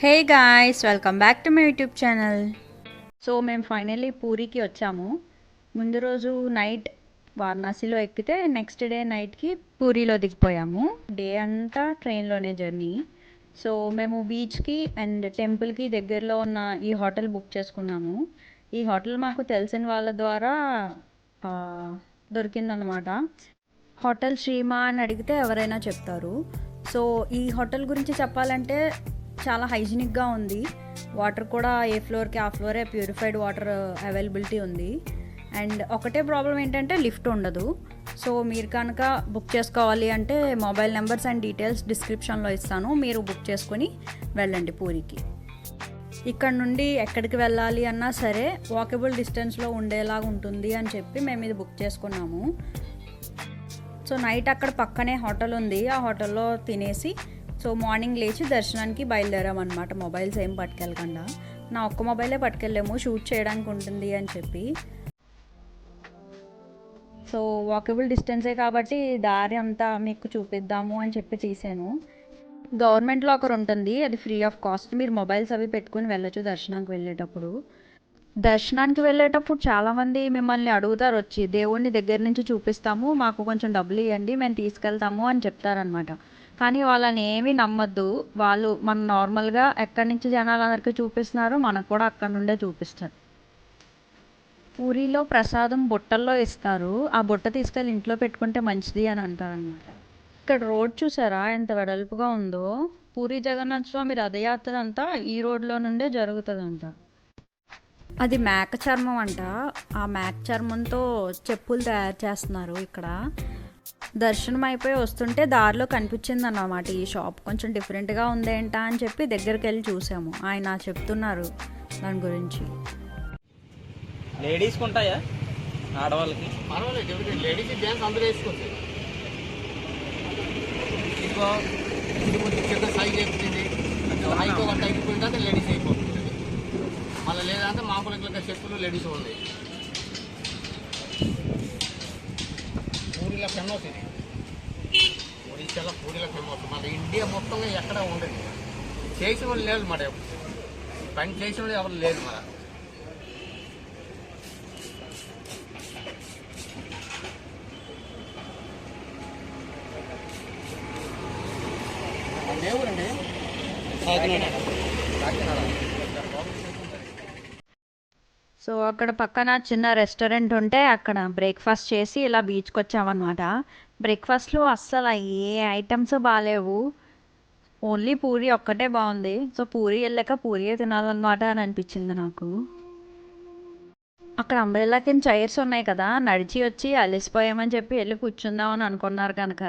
Hey guys, welcome back to my YouTube channel. So మేము finally పూరికి వచ్చాము. ముందు రోజు నైట్ వారణాసిలో ఎక్కితే నెక్స్ట్ డే నైట్కి పూరిలో దిగిపోయాము. డే అంతా ట్రైన్లోనే జర్నీ. సో మేము బీచ్కి అండ్ టెంపుల్కి దగ్గరలో ఉన్న ఈ హోటల్ బుక్ చేసుకున్నాము. ఈ హోటల్ మాకు తెలిసిన వాళ్ళ ద్వారా దొరికిందనమాట. హోటల్ శ్రీమా అని అడిగితే ఎవరైనా చెప్తారు. సో ఈ హోటల్ గురించి చెప్పాలంటే చాలా హైజీనిక్గా ఉంది. వాటర్ కూడా ఏ ఫ్లోర్కి ఆ ఫ్లోరే ప్యూరిఫైడ్ వాటర్ అవైలబిలిటీ ఉంది. అండ్ ఒకటే ప్రాబ్లం ఏంటంటే లిఫ్ట్ ఉండదు. సో మీరు కనుక బుక్ చేసుకోవాలి అంటే మొబైల్ నెంబర్స్ అండ్ డీటెయిల్స్ డిస్క్రిప్షన్లో ఇస్తాను, మీరు బుక్ చేసుకొని వెళ్ళండి పూరికి. ఇక్కడ నుండి ఎక్కడికి వెళ్ళాలి అన్నా సరే వాకబుల్ డిస్టెన్స్లో ఉండేలాగా ఉంటుంది అని చెప్పి మేము ఇది బుక్ చేసుకున్నాము. సో నైట్ అక్కడ పక్కనే హోటల్ ఉంది, ఆ హోటల్లో తినేసి సో మార్నింగ్ లేచి దర్శనానికి బయలుదేరామన్నమాట. మొబైల్స్ ఏం పట్టుకెళ్ళకుండా, నా ఒక్క మొబైలే పట్టుకెళ్ళాము షూట్ చేయడానికి ఉంటుంది అని చెప్పి. సో వాకబుల్ డిస్టెన్సే కాబట్టి దారి అంతా మీకు చూపిద్దాము అని చెప్పి తీసాను. గవర్నమెంట్లో ఒకరు ఉంటుంది, అది ఫ్రీ ఆఫ్ కాస్ట్. మీరు మొబైల్స్ అవి పెట్టుకుని వెళ్ళొచ్చు దర్శనానికి వెళ్ళేటప్పుడు. దర్శనానికి వెళ్ళేటప్పుడు చాలామంది మిమ్మల్ని అడుగుతారు, వచ్చి దేవుడిని దగ్గర నుంచి చూపిస్తాము, మాకు కొంచెం డబ్బులు ఇవ్వండి, మేము తీసుకెళ్తాము అని చెప్తారనమాట. కానీ వాళ్ళని ఏమీ నమ్మద్దు. వాళ్ళు మన నార్మల్గా ఎక్కడి నుంచి జనాలందరికీ చూపిస్తున్నారో మనకు కూడా అక్కడ నుండే చూపిస్తారు. పూరిలో ప్రసాదం బుట్టల్లో ఇస్తారు, ఆ బుట్ట తీసుకెళ్ళి ఇంట్లో పెట్టుకుంటే మంచిది అని అంటారనమాట. ఇక్కడ రోడ్ చూసారా ఎంత వెడల్పుగా ఉందో. పూరి జగన్నాథ స్వామి రథయాత్ర అంతా ఈ రోడ్లో నుండే జరుగుతుందంట. అది మేక చర్మం అంట. ఆ మేక చర్మంతో చెప్పులు తయారు చేస్తున్నారు ఇక్కడ. దర్శనం అయిపోయి వస్తుంటే దారిలో కనిపించింది అన్నమాట ఈ షాప్. కొంచెం డిఫరెంట్గా ఉందేంటా అని చెప్పి దగ్గరికి వెళ్ళి చూసాము. ఆయన చెప్తున్నారు దాని గురించి. లేడీస్కి ఉంటాయా, ఆడవాళ్ళకి? పర్వాలేదు, లేడీస్ డ్యాన్స్ అందరూ వేసుకోవచ్చు. ఇంకో ఇది కొంచెం చిన్న సైజ్ అయిపోతుంది, హైకో గట్ట అయిపోయిన తర్వాత లేడీస్ అయిపోతుంది. మళ్ళీ లేదంటే మామూలు ఇట్లా చెప్పులు లేడీస్ ఉంది. పూరిలో ఫేమస్ ఇది, ఒడిశాలో పూరిలో ఫేమస్. మన ఇండియా మొత్తంగా ఎక్కడ ఉండదు. చేసిన వాళ్ళు లేదు మరి, పని చేసిన వాళ్ళు ఎవరు లేదు మరి. దేవుడండి సో అక్కడ పక్కన చిన్న రెస్టారెంట్ ఉంటే అక్కడ బ్రేక్ఫాస్ట్ చేసి ఇలా బీచ్కి వచ్చామన్నమాట. బ్రేక్ఫాస్ట్లో అస్సలు ఏ ఐటమ్స్ బాగాలేవు, ఓన్లీ పూరి ఒక్కటే బాగుంది. సో పూరి వెళ్ళాక పూరియే తినాలన్నమాట అని అనిపించింది నాకు. అక్కడ అంబ్రెల్లా కింద చైర్స్ ఉన్నాయి కదా, నడిచి వచ్చి అలసిపోయామని చెప్పి వెళ్ళి కూర్చుందామని అనుకున్నారు కనుక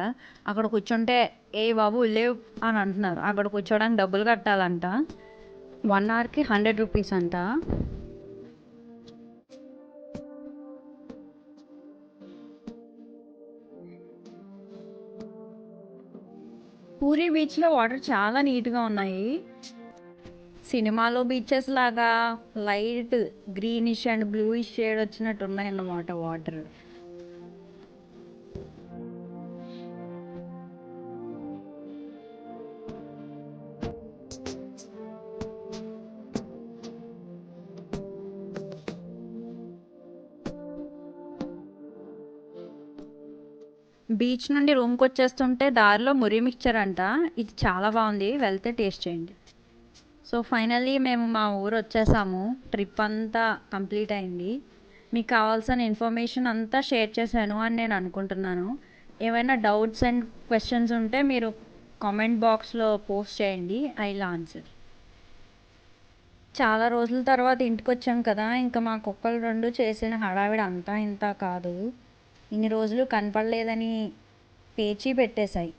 అక్కడ కూర్చుంటే ఏ బాబు లేవు అని అంటున్నారు. అక్కడ కూర్చోడానికి డబ్బులు కట్టాలంట. 1 అవర్కి 100 రూపీస్ అంట. పూరి బీచ్లో వాటర్ చాలా నీట్గా ఉన్నాయి. సినిమాలో బీచెస్ లాగా light greenish and bluish shade వచ్చినట్టు ఉన్నాయన్నమాట వాటర్. బీచ్ నుండి రూమ్కి వచ్చేస్తుంటే దారిలో మురి మిక్చర్ అంట, ఇది చాలా బాగుంది, వెళ్తే టేస్ట్ చేయండి. సో ఫైనల్లీ మేము మా ఊరు వచ్చేసాము. ట్రిప్ అంతా కంప్లీట్ అయింది. మీకు కావాల్సిన ఇన్ఫర్మేషన్ అంతా షేర్ చేశాను అని నేను అనుకుంటున్నాను. ఏమైనా డౌట్స్ అండ్ క్వశ్చన్స్ ఉంటే మీరు కామెంట్ బాక్స్లో పోస్ట్ చేయండి, ఐ విల్ ఆన్సర్. చాలా రోజుల తర్వాత ఇంటికి వచ్చాం కదా, ఇంకా మా కుక్కలు రెండు చేసిన హడావిడి అంతా ఇంత కాదు. ఇన్ని రోజులు కనపడలేదని పేచీ పెట్టేశాయి.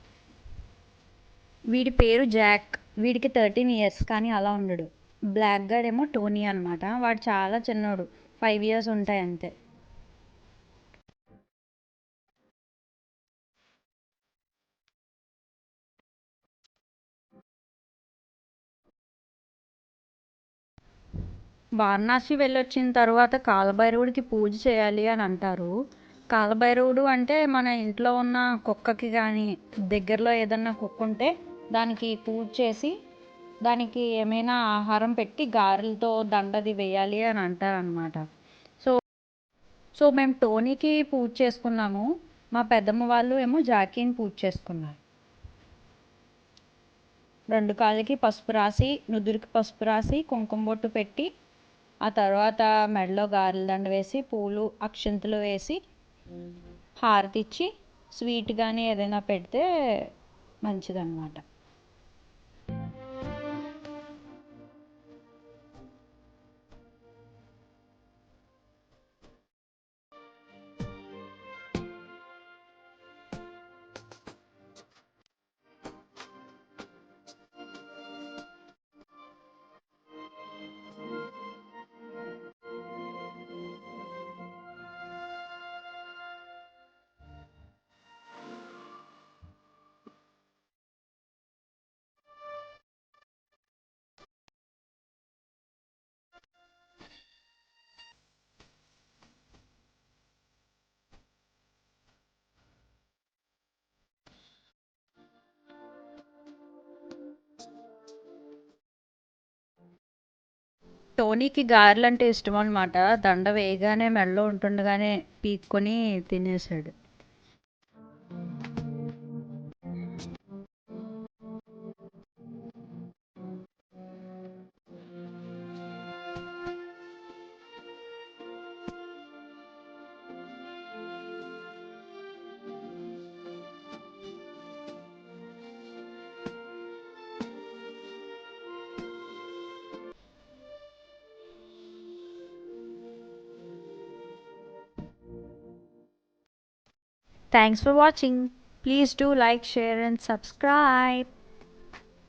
వీడి పేరు జాక్, వీడికి 13 ఇయర్స్, కానీ అలా ఉండడు. బ్లాక్ గార్డ్ ఏమో టోనీ అనమాట, వాడు చాలా చిన్నోడు, 5 ఇయర్స్ ఉంటాయి అంతే. వారణాసి వెళ్ళొచ్చిన తర్వాత కాలభైరవుడికి పూజ చేయాలి అని అంటారు. కాలభైరవుడు అంటే మన ఇంట్లో ఉన్న కుక్కకి కానీ దగ్గరలో ఏదన్నా కుక్క ఉంటే దానికి పూజ చేసి దానికి ఏమైనా ఆహారం పెట్టి గారెలతో దండది వేయాలి అని అంటారనమాట. సో సో మేము టోనీకి పూజ చేసుకున్నాము. మా పెద్దమ్మ వాళ్ళు ఏమో జాకీని పూజ చేసుకున్నారు. 2 కాళ్ళకి పసుపు రాసి, నుదురికి పసుపు రాసి, కుంకుమ బొట్టు పెట్టి, ఆ తర్వాత మెడలో గారెల దండ వేసి, పూలు అక్షింతలు వేసి, హారతి ఇచ్చి, స్వీట్ కానీ ఏదైనా పెడితే మంచిదన్నమాట. టోనీకి గారెలంటే ఇష్టం అనమాట. దండ వేయగానే మెడలో ఉంటుండగానే పీక్కొని తినేసాడు. Thanks for watching. Please do like, share and subscribe.